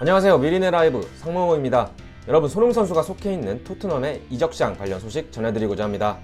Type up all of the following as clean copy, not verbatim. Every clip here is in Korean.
안녕하세요. 미리네 라이브 상무호입니다. 여러분, 손흥민 선수가 속해 있는 토트넘의 이적 시장 관련 소식 전해드리고자 합니다.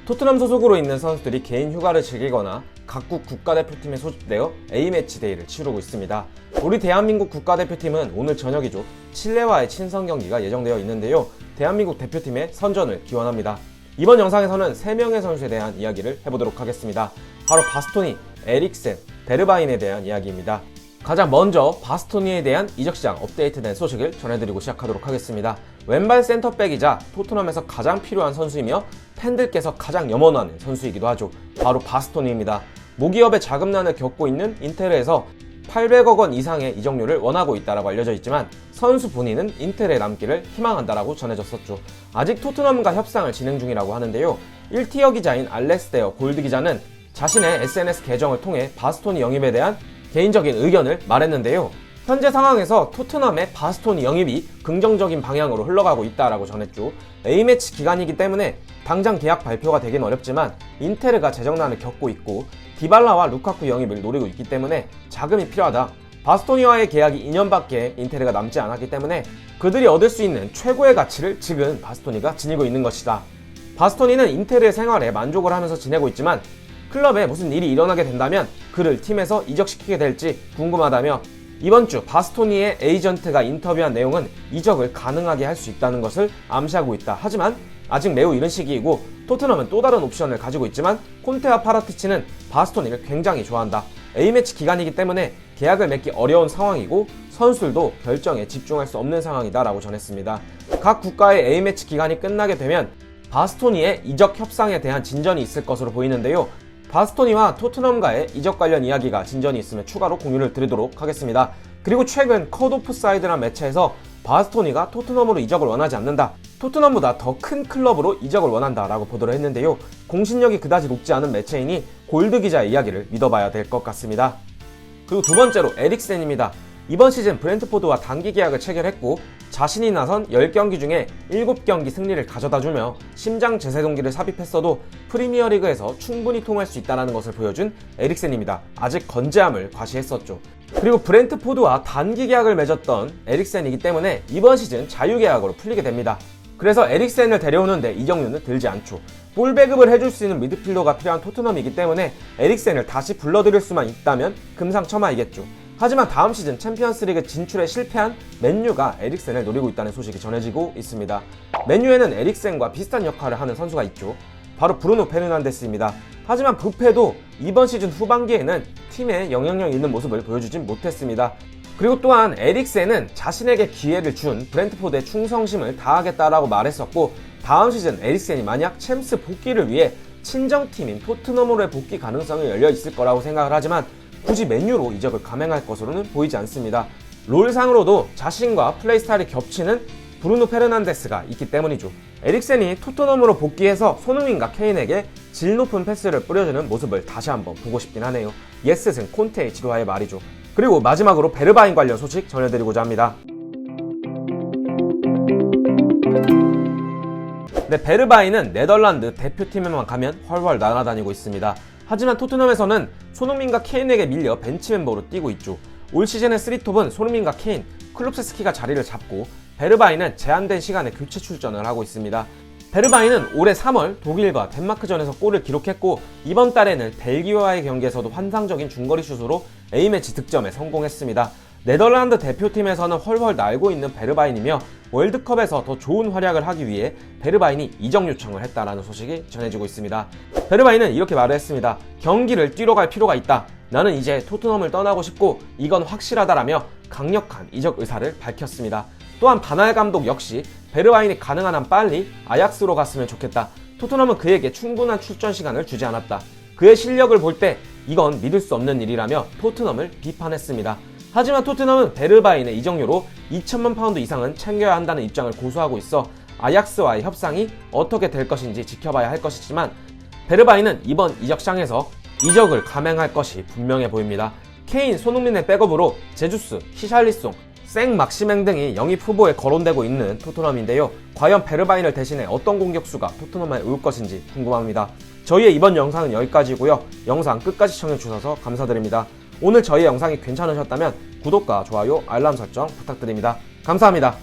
토트넘 소속으로 있는 선수들이 개인 휴가를 즐기거나 각국 국가대표팀에 소집되어 A매치 데이를 치르고 있습니다. 우리 대한민국 국가대표팀은 오늘 저녁이죠. 칠레와의 친선 경기가 예정되어 있는데요. 대한민국 대표팀의 선전을 기원합니다. 이번 영상에서는 3명의 선수에 대한 이야기를 해보도록 하겠습니다. 바로 바스토니, 에릭센, 베르바인에 대한 이야기입니다. 가장 먼저 바스토니에 대한 이적시장 업데이트된 소식을 전해드리고 시작하도록 하겠습니다. 왼발 센터백이자 토트넘에서 가장 필요한 선수이며 팬들께서 가장 염원하는 선수이기도 하죠. 바로 바스토니입니다. 모기업의 자금난을 겪고 있는 인테르에서 800억 원 이상의 이적료를 원하고 있다고 알려져 있지만 선수 본인은 인테르에 남기를 희망한다라고 전해졌었죠. 아직 토트넘과 협상을 진행 중이라고 하는데요. 1티어 기자인 알렉스 데어 골드 기자는 자신의 SNS 계정을 통해 바스토니 영입에 대한 개인적인 의견을 말했는데요. 현재 상황에서 토트넘의 바스토니 영입이 긍정적인 방향으로 흘러가고 있다라고 전했죠. A매치 기간이기 때문에 당장 계약 발표가 되긴 어렵지만 인테르가 재정난을 겪고 있고 디발라와 루카쿠 영입을 노리고 있기 때문에 자금이 필요하다. 바스토니와의 계약이 2년밖에 인테르가 남지 않았기 때문에 그들이 얻을 수 있는 최고의 가치를 지금 바스토니가 지니고 있는 것이다. 바스토니는 인테르의 생활에 만족을 하면서 지내고 있지만 클럽에 무슨 일이 일어나게 된다면 그를 팀에서 이적시키게 될지 궁금하다며 이번 주 바스토니의 에이전트가 인터뷰한 내용은 이적을 가능하게 할 수 있다는 것을 암시하고 있다. 하지만 아직 매우 이른 시기이고 토트넘은 또 다른 옵션을 가지고 있지만 콘테와 파라티치는 바스토니를 굉장히 좋아한다. A매치 기간이기 때문에 계약을 맺기 어려운 상황이고 선수들도 결정에 집중할 수 없는 상황이다 라고 전했습니다. 각 국가의 A매치 기간이 끝나게 되면 바스토니의 이적 협상에 대한 진전이 있을 것으로 보이는데요. 바스토니와 토트넘과의 이적 관련 이야기가 진전이 있으면 추가로 공유를 드리도록 하겠습니다. 그리고 최근 컷오프사이드란 매체에서 바스토니가 토트넘으로 이적을 원하지 않는다. 토트넘보다 더 큰 클럽으로 이적을 원한다 라고 보도를 했는데요. 공신력이 그다지 높지 않은 매체이니 골드 기자의 이야기를 믿어봐야 될 것 같습니다. 그리고 두 번째로 에릭센입니다. 이번 시즌 브렌트포드와 단기 계약을 체결했고 자신이 나선 10경기 중에 7경기 승리를 가져다주며 심장 제세동기를 삽입했어도 프리미어리그에서 충분히 통할 수 있다는 것을 보여준 에릭센입니다. 아직 건재함을 과시했었죠. 그리고 브렌트포드와 단기 계약을 맺었던 에릭센이기 때문에 이번 시즌 자유계약으로 풀리게 됩니다. 그래서 에릭센을 데려오는데 이적료는 들지 않죠. 볼 배급을 해줄 수 있는 미드필더가 필요한 토트넘이기 때문에 에릭센을 다시 불러들일 수만 있다면 금상첨화이겠죠. 하지만 다음 시즌 챔피언스리그 진출에 실패한 맨유가 에릭센을 노리고 있다는 소식이 전해지고 있습니다. 맨유에는 에릭센과 비슷한 역할을 하는 선수가 있죠. 바로 브루노 페르난데스입니다. 하지만 부페도 이번 시즌 후반기에는 팀에 영향력 있는 모습을 보여주진 못했습니다. 그리고 또한 에릭센은 자신에게 기회를 준 브렌트포드의 충성심을 다하겠다라고 말했었고 다음 시즌 에릭센이 만약 챔스 복귀를 위해 친정팀인 토트넘으로의 복귀 가능성이 열려 있을 거라고 생각을 하지만 굳이 맨유로 이적을 감행할 것으로는 보이지 않습니다. 롤상으로도 자신과 플레이 스타일이 겹치는 브루노 페르난데스가 있기 때문이죠. 에릭센이 토트넘으로 복귀해서 손흥민과 케인에게 질 높은 패스를 뿌려주는 모습을 다시 한번 보고 싶긴 하네요. 예스승 콘테의 지도하에 말이죠. 그리고 마지막으로 베르바인 관련 소식 전해드리고자 합니다. 네, 베르바인은 네덜란드 대표팀에만 가면 훨훨 날아다니고 있습니다. 하지만 토트넘에서는 손흥민과 케인에게 밀려 벤치 멤버로 뛰고 있죠. 올 시즌의 3톱은 손흥민과 케인, 클롭세스키가 자리를 잡고 베르바인은 제한된 시간에 교체 출전을 하고 있습니다. 베르바인은 올해 3월 독일과 덴마크전에서 골을 기록했고 이번 달에는 벨기에와의 경기에서도 환상적인 중거리 슛으로 A매치 득점에 성공했습니다. 네덜란드 대표팀에서는 훨훨 날고 있는 베르바인이며 월드컵에서 더 좋은 활약을 하기 위해 베르바인이 이적 요청을 했다라는 소식이 전해지고 있습니다. 베르바인은 이렇게 말을 했습니다. 경기를 뛰러 갈 필요가 있다. 나는 이제 토트넘을 떠나고 싶고 이건 확실하다라며 강력한 이적 의사를 밝혔습니다. 또한 바날 감독 역시 베르바인이 가능한 한 빨리 아약스로 갔으면 좋겠다. 토트넘은 그에게 충분한 출전 시간을 주지 않았다. 그의 실력을 볼 때 이건 믿을 수 없는 일이라며 토트넘을 비판했습니다. 하지만 토트넘은 베르바인의 이적료로 2천만 파운드 이상은 챙겨야 한다는 입장을 고수하고 있어 아약스와의 협상이 어떻게 될 것인지 지켜봐야 할 것이지만 베르바인은 이번 이적 시장에서 이적을 감행할 것이 분명해 보입니다. 케인, 손흥민의 백업으로 제주스, 히샬리송, 생 막시맹 등이 영입 후보에 거론되고 있는 토트넘인데요. 과연 베르바인을 대신해 어떤 공격수가 토트넘에 올 것인지 궁금합니다. 저희의 이번 영상은 여기까지고요. 영상 끝까지 시청해주셔서 감사드립니다. 오늘 저희 영상이 괜찮으셨다면 구독과 좋아요, 알람 설정 부탁드립니다. 감사합니다.